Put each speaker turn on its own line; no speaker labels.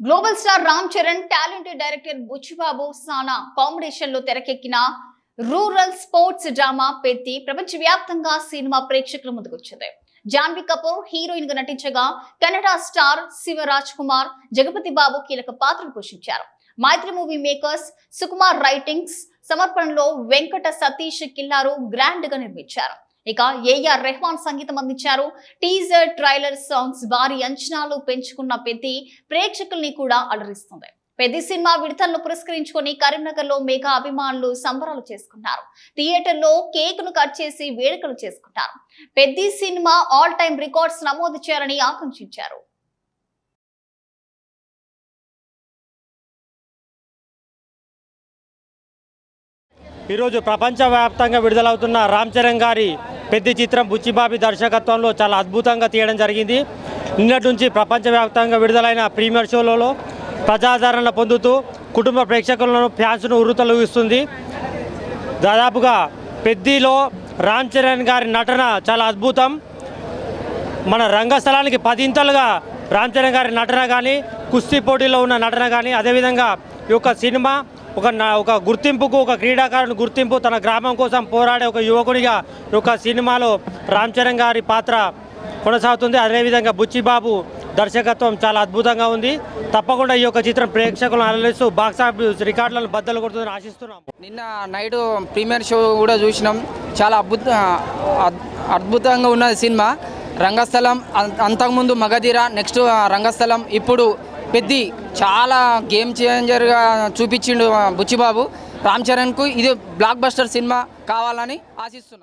Global star Ram Charan talented director Buchi Babu Sana combination లో తెరకెక్కిన rural sports drama Peddi ప్రపంచవ్యాప్తంగా సినిమా ప్రేక్షకుల ముందుకొచ్చింది. జాన్వీ కపూర్ హీరోయిన్ గా నటించగా కన్నడ స్టార్ శివరాజ్ కుమార్, జగపతి బాబు కీలక పాత్రలు పోషించారు. Mythri movie makers Sukumar writings సమర్పణలో వెంకట సతీష్ కిల్లారు గ్రాండ్ గా నిర్మించారు. ఇక ఏఆర్ రెహమాన్ సంగీతం అందించారు. టీజర్, ట్రైలర్ సాంగ్స్ భారీ అంచనాలు పెంచుకున్న పెద్ది ప్రేక్షకుల్ని కూడా అలరిస్తుంది. పెద్ది సినిమా విడుదలను పురస్కరించుకొని కరీంనగర్ లో మెగా అభిమానులు సంబరాలు చేసుకున్నారు. థియేటర్లో కేక్ ను కట్ చేసి వేడుకలు చేసుకున్నారు. Peddi cinema all time records నమోదు చేయాలని ఆకాంక్షించారు.
ఈరోజు ప్రపంచవ్యాప్తంగా విడుదలవుతున్న రామ్ చరణ్ గారి పెద్ది చిత్రం బుచ్చిబాబు దర్శకత్వంలో చాలా అద్భుతంగా తీయడం జరిగింది. నిన్నటి నుంచి ప్రపంచవ్యాప్తంగా విడుదలైన ప్రీమియర్ షోలలో ప్రజాదరణ పొందుతూ కుటుంబ ప్రేక్షకులను ఫ్యాన్స్ను ఉర్రూతలూగిస్తుంది. దాదాపుగా పెద్దిలో రామ్ చరణ్ గారి నటన చాలా అద్భుతం. మన రంగస్థలానికి 10 ఇంతలుగా రామ్ చరణ్ గారి నటన కానీ, కుస్తీ పోటీలో ఉన్న నటన కానీ, అదేవిధంగా ఈ యొక్క సినిమా ఒక గుర్తింపుకు, ఒక క్రీడాకారుని గుర్తింపు, తన గ్రామం కోసం పోరాడే ఒక యువకునిగా ఈ యొక్క సినిమాలో రామ్ చరణ్ గారి పాత్ర కొనసాగుతుంది. అదేవిధంగా బుచ్చిబాబు దర్శకత్వం చాలా అద్భుతంగా ఉంది. తప్పకుండా ఈ యొక్క చిత్రం ప్రేక్షకులను అలరిస్తూ బాక్సాఫీస్ రికార్డులను బద్దలు కొడుతుందని ఆశిస్తున్నాం.
నిన్న నైట్ ప్రీమియర్ షో కూడా చూసినాం. చాలా అద్భుతంగా ఉన్నది సినిమా. రంగస్థలం అంతకుముందు మగధీర, నెక్స్ట్ రంగస్థలం, ఇప్పుడు పెద్ది చాలా గేమ్ చేంజర్గా చూపించిండు బుచ్చిబాబు. రామ్ చరణ్కు ఇది బ్లాక్ బస్టర్ సినిమా కావాలని ఆశిస్తున్నాం.